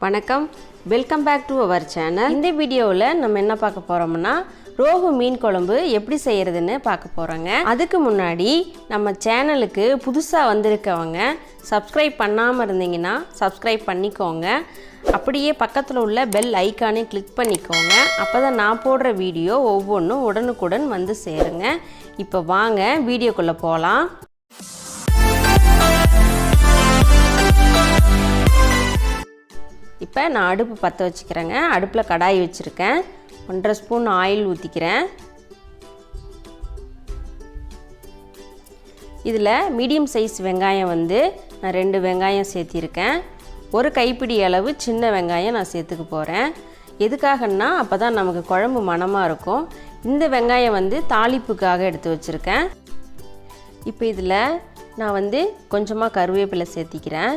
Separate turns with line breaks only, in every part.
வணக்கம், welcome back to our channel. இந்த வீடியோவில் நம்ம என்ன பார்க்க போகிறோம்னா ரோகு மீன் குழம்பு எப்படி செய்கிறதுன்னு பார்க்க போகிறோங்க. அதுக்கு முன்னாடி நம்ம சேனலுக்கு புதுசாக வந்திருக்கவங்க சப்ஸ்கிரைப் பண்ணாமல் இருந்தீங்கன்னா சப்ஸ்கிரைப் பண்ணிக்கோங்க. அப்படியே பக்கத்தில் உள்ள பெல் ஐக்கானே கிளிக் பண்ணிக்கோங்க. அப்போ தான் நான் போடுற வீடியோ ஒவ்வொன்றும் உடனுக்குடன் வந்து சேருங்க. இப்போ வாங்க வீடியோக்குள்ளே போகலாம். இப்போ நான் அடுப்பு பற்ற வச்சுக்கிறேங்க. அடுப்பில் கடாய் வச்சுருக்கேன். 1.5 ஸ்பூன் ஆயில் ஊற்றிக்கிறேன். இதில் மீடியம் சைஸ் வெங்காயம் நான் 2 வெங்காயம் சேர்த்திருக்கேன். ஒரு கைப்பிடி அளவு சின்ன வெங்காயம் நான் சேர்த்துக்க போகிறேன். எதுக்காகன்னா அப்போ தான் நமக்கு குழம்பு மணமாக இருக்கும். இந்த வெங்காயம் தாளிப்புக்காக எடுத்து வச்சுருக்கேன். இப்போ இதில் நான் கொஞ்சமாக கருவேப்பிலை சேர்த்திக்கிறேன்.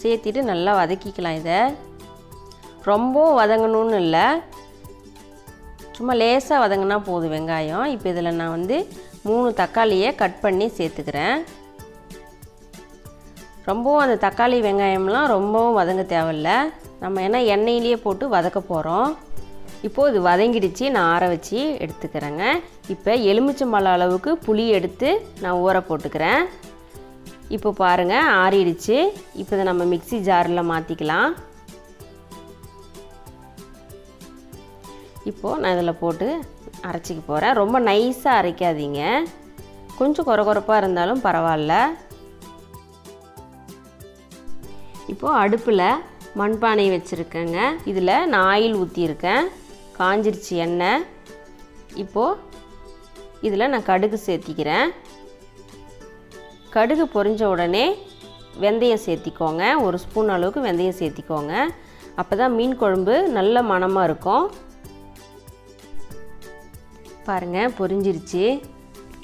சேர்த்திட்டு நல்லா வதக்கிக்கலாம். இதை ரொம்ப வதங்கணும்னு இல்லை, சும்மா லேசாக வதங்கினா போதும் வெங்காயம். இப்போ இதில் நான் 3 தக்காளியை கட் பண்ணி சேர்த்துக்கிறேன். ரொம்பவும் அந்த தக்காளி வெங்காயம்லாம் ரொம்பவும் வதங்க தேவையில்லை. நம்ம ஏன்னா எண்ணெயிலேயே போட்டு வதக்க போகிறோம். இப்போது இது வதங்கிடுச்சு. நான் ஆற வச்சு எடுத்துக்கிறேங்க. இப்போ எலுமிச்சம்பழம் அளவுக்கு புளி எடுத்து நான் ஊற போட்டுக்கிறேன். இப்போ பாருங்கள் ஆறிடுச்சு. இப்போ இதை நம்ம மிக்ஸி ஜாரில் மாற்றிக்கலாம். இப்போது நான் இதில் போட்டு அரைச்சிக்க போகிறேன். ரொம்ப நைஸாக அரைக்காதீங்க, கொஞ்சம் கொரகொரப்பாக இருந்தாலும் பரவாயில்ல. இப்போது அடுப்பில் மண்பானை வச்சுருக்கேங்க. இதில் நான் ஆயில் ஊற்றியிருக்கேன். காஞ்சிருச்சு எண்ணெய். இப்போது இதில் நான் கடுகு சேர்த்திக்கிறேன். கடுகு பொரிஞ்ச உடனே வெந்தயம் சேர்த்திக்கோங்க. 1 ஸ்பூன் அளவுக்கு வெந்தயம் சேர்த்திக்கோங்க. அப்போ தான் மீன் குழம்பு நல்ல மணமாக இருக்கும். பாருங்கள் பொரிஞ்சிருச்சு.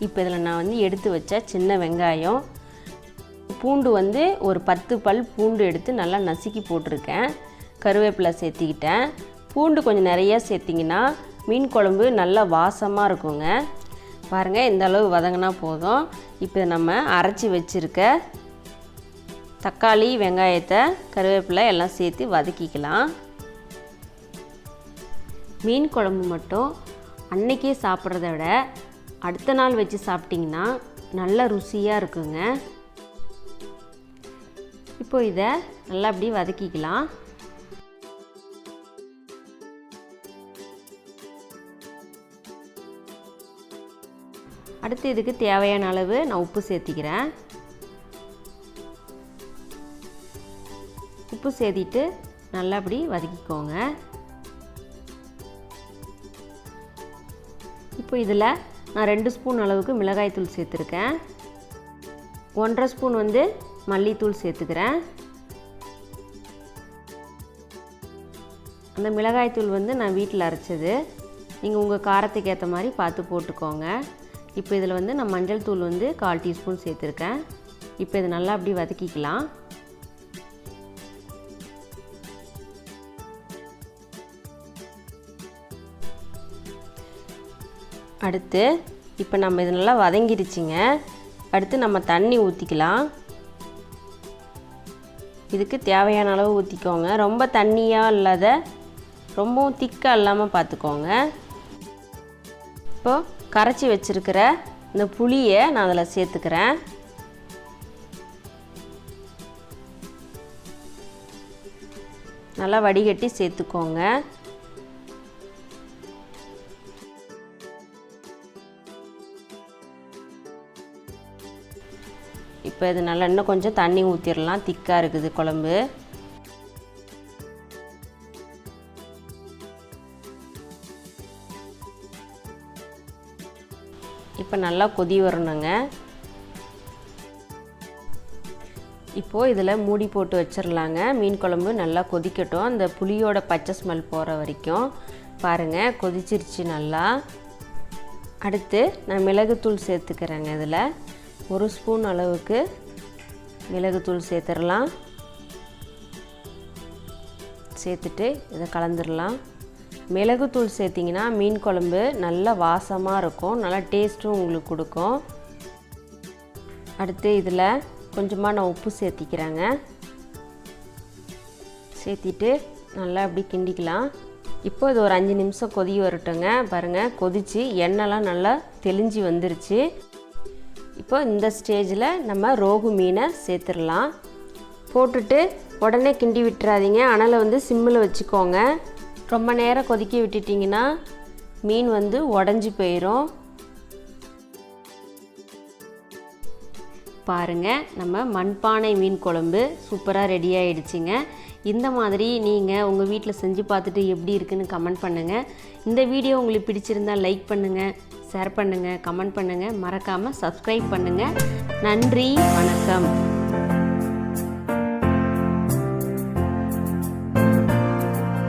இப்போ இதில் நான் எடுத்து வச்ச சின்ன வெங்காயம், பூண்டு ஒரு 10 பல் பூண்டு எடுத்து நல்லா நசுக்கி போட்டிருக்கேன். கருவேப்பிலை சேர்த்திக்கிட்டேன். பூண்டு கொஞ்சம் நிறையா சேர்த்திங்கன்னா மீன் குழம்பு நல்லா வாசமாக இருக்குங்க. பாருங்கள் இந்த அளவு வதங்கினா போதும். இப்போ நம்ம அரைச்சி வச்சுருக்க தக்காளி வெங்காயத்தை கருவேப்பிலை எல்லாம் சேர்த்து வதக்கிக்கலாம். மீன் குழம்பு மட்டும் அன்னைக்கே சாப்பிட்றத விட அடுத்த நாள் வச்சு சாப்பிட்டிங்கன்னா நல்ல ருசியாக இருக்குங்க. இப்போ இதை நல்லா அப்படி வதக்கிக்கலாம். அடுத்து இதுக்கு தேவையான அளவு நான் உப்பு சேர்த்திக்கிறேன். உப்பு சேர்த்திட்டு நல்லா அப்படி வதக்கிக்கோங்க. இப்போ இதில் நான் 2 ஸ்பூன் அளவுக்கு மிளகாய்த்தூள் சேர்த்துருக்கேன். 1.5 ஸ்பூன் மல்லித்தூள் சேர்த்துக்கிறேன். அந்த மிளகாய்த்தூள் நான் வீட்டில் அரைச்சது. நீங்கள் உங்கள் காரத்துக்கு ஏற்ற மாதிரி பார்த்து போட்டுக்கோங்க. இப்போ இதில் நான் மஞ்சள் தூள் 1/4 டீஸ்பூன் சேர்த்துருக்கேன். இப்போ இதை நல்லா அப்படி வதக்கிக்கலாம். அடுத்து இப்போ நம்ம இது நல்லா வதங்கிடுச்சிங்க. அடுத்து நம்ம தண்ணி ஊற்றிக்கலாம். இதுக்கு தேவையான அளவு ஊற்றிக்கோங்க. ரொம்ப தண்ணியாக இல்லாத ரொம்பவும் திக்காக இல்லாமல் பார்த்துக்கோங்க. இப்போது கரைச்சி வச்சுருக்கிற இந்த புளியை நான் அதில் சேர்த்துக்கிறேன். நல்லா வடிகட்டி சேர்த்துக்கோங்க. இப்போ இது நல்லா இன்னும் கொஞ்சம் தண்ணி ஊற்றிடலாம். திக்காக இருக்குது குழம்பு. இப்போ நல்லா கொதி வரணுங்க. இப்போது இதில் மூடி போட்டு வச்சிடலாங்க. மீன் குழம்பு நல்லா கொதிக்கட்டும். அந்த புளியோட பச்சை ஸ்மெல் போகிற வரைக்கும். பாருங்கள் கொதிச்சிருச்சு நல்லா. அடுத்து நான் மிளகுத்தூள் சேர்த்துக்கிறேங்க. இதில் 1 ஸ்பூன் அளவுக்கு மிளகுத்தூள் சேர்த்துடலாம். சேர்த்துட்டு இதை கலந்துடலாம். மிளகுத்தூள் சேர்த்திங்கன்னா மீன் குழம்பு நல்லா வாசமாக இருக்கும், நல்லா டேஸ்ட்டும் உங்களுக்கு கொடுக்கும். அடுத்து இதில் கொஞ்சமாக நான் உப்பு சேர்த்திக்கிறேங்க. சேர்த்திட்டு நல்லா அப்படி கிண்டிக்கலாம். இப்போ இது ஒரு 5 நிமிஷம் கொதி வரட்டுங்க. பாருங்கள், கொதித்து எண்ணெய்லாம் நல்லா தெளிஞ்சு வந்துருச்சு. இப்போ இந்த ஸ்டேஜில் நம்ம ரோகு மீனை சேர்த்துடலாம். போட்டுட்டு உடனே கிண்டி விட்டுறாதீங்க, அனலை வந்து சிம்மில் வச்சுக்கோங்க. ரொம்ப நேரம் கொதிக்க விட்டுட்டிங்கன்னா மீன் வந்து உடஞ்சி போயிடும். பாருங்கள், நம்ம மண்பானை மீன் குழம்பு சூப்பராக ரெடி ஆகிடுச்சிங்க. இந்த மாதிரி நீங்கள் உங்கள் வீட்டில் செஞ்சு பார்த்துட்டு எப்படி இருக்குன்னு கமெண்ட் பண்ணுங்கள். இந்த வீடியோ உங்களுக்கு பிடிச்சிருந்தால் லைக் பண்ணுங்கள், ஷேர் பண்ணுங்கள், கமெண்ட் பண்ணுங்கள், மறக்காமல் சப்ஸ்கிரைப் பண்ணுங்கள். நன்றி, வணக்கம்.